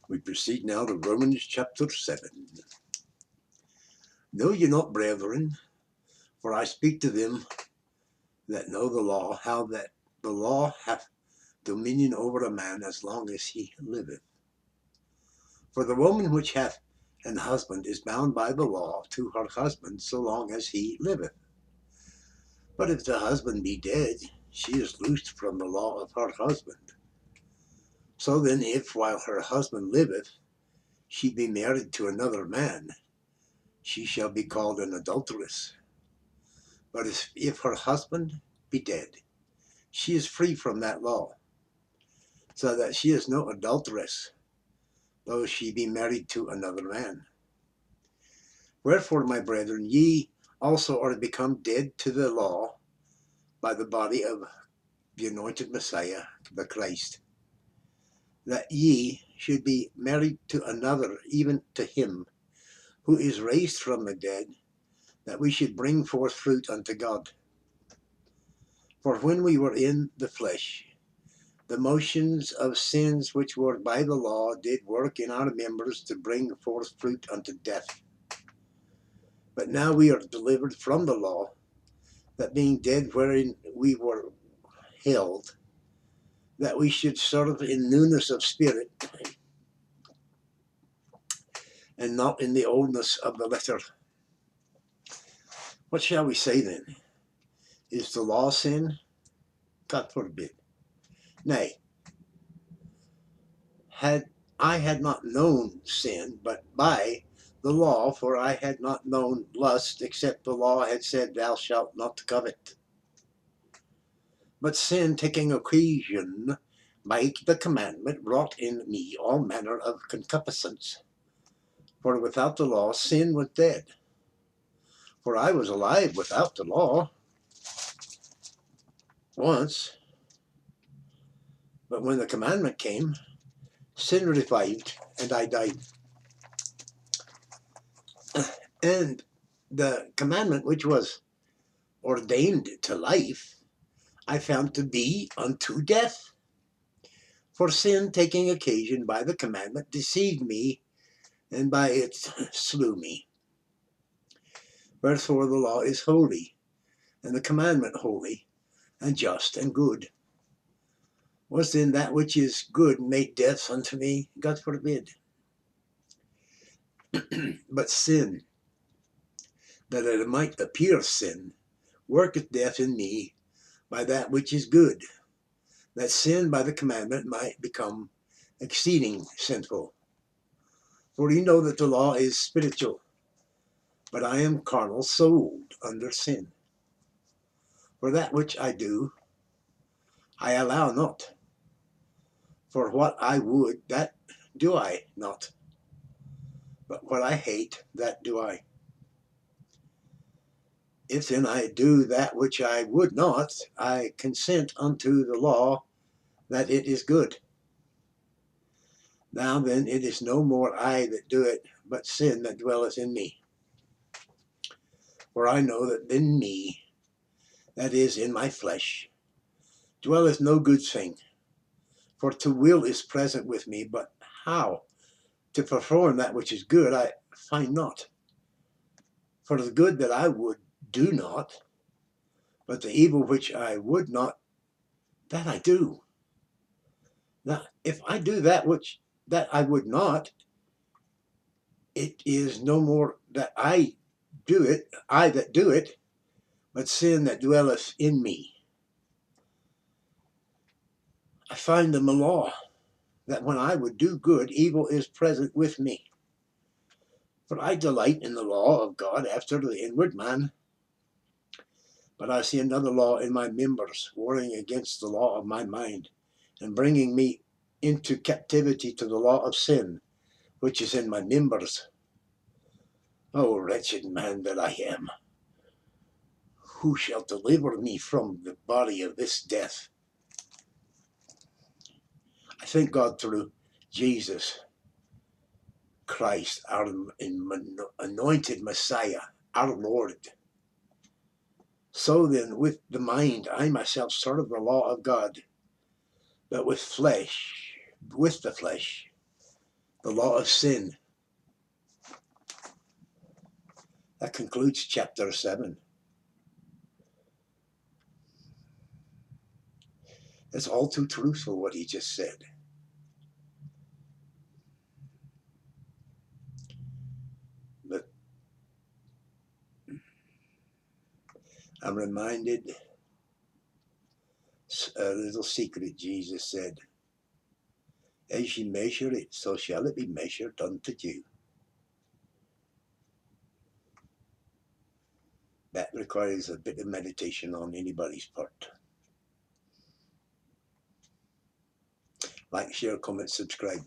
We proceed now to Romans chapter 7. Know ye not, brethren, for I speak to them that know the law, how that the law hath dominion over a man as long as he liveth. For the woman which hath an husband is bound by the law to her husband so long as he liveth. But if the husband be dead, she is loosed from the law of her husband. So then, if while her husband liveth, she be married to another man, she shall be called an adulteress. But if her husband be dead, she is free from that law, so that she is no adulteress, though she be married to another man. Wherefore, my brethren, ye also are become dead to the law by the body of the anointed Messiah, the Christ, that ye should be married to another, even to him who is raised from the dead, that we should bring forth fruit unto God. For when we were in the flesh, the motions of sins which were by the law did work in our members to bring forth fruit unto death. But now we are delivered from the law, that being dead wherein we were held, that we should serve in newness of spirit, and not in the oldness of the letter. What shall we say then? Is the law sin? God forbid. Nay, I had not known sin, but by the law, for I had not known lust, except the law had said, thou shalt not covet. But sin, taking occasion by the commandment, wrought in me all manner of concupiscence. For without the law, sin was dead. For I was alive without the law once, but when the commandment came, sin revived, and I died. And the commandment which was ordained to life, I found to be unto death. For sin, taking occasion by the commandment, deceived me, and by it slew me. Wherefore the law is holy, and the commandment holy, and just, and good. Was then that which is good made death unto me? God forbid. But sin, that it might appear sin, worketh death in me by that which is good, that sin by the commandment might become exceeding sinful. For ye know that the law is spiritual, but I am carnal, sold under sin. For that which I do, I allow not. For what I would, that do I not. But what I hate, that do I. If then I do that which I would not, I consent unto the law that it is good. Now then it is no more I that do it, but sin that dwelleth in me. For I know that in me, that is, in my flesh, dwelleth no good thing. For to will is present with me, but how to perform that which is good I find not. For the good that I would do not, but the evil which I would not, that I do. Now, if I do that I would not, it is no more that I do it, I that do it, but sin that dwelleth in me. I find in the law that when I would do good, evil is present with me. For I delight in the law of God after the inward man, but I see another law in my members, warring against the law of my mind, and bringing me into captivity to the law of sin, which is in my members. O wretched man that I am, who shall deliver me from the body of this death? I thank God through Jesus Christ, our anointed Messiah, our Lord. So then, with the mind, I myself serve the law of God, but with flesh, with the flesh, the law of sin. That concludes chapter 7. It's all too truthful what he just said. But I'm reminded a little secret Jesus said, as ye measure it, so shall it be measured unto you. That requires a bit of meditation on anybody's part. Like, share, comment, subscribe.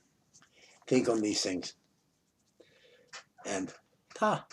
Think on these things. And ta.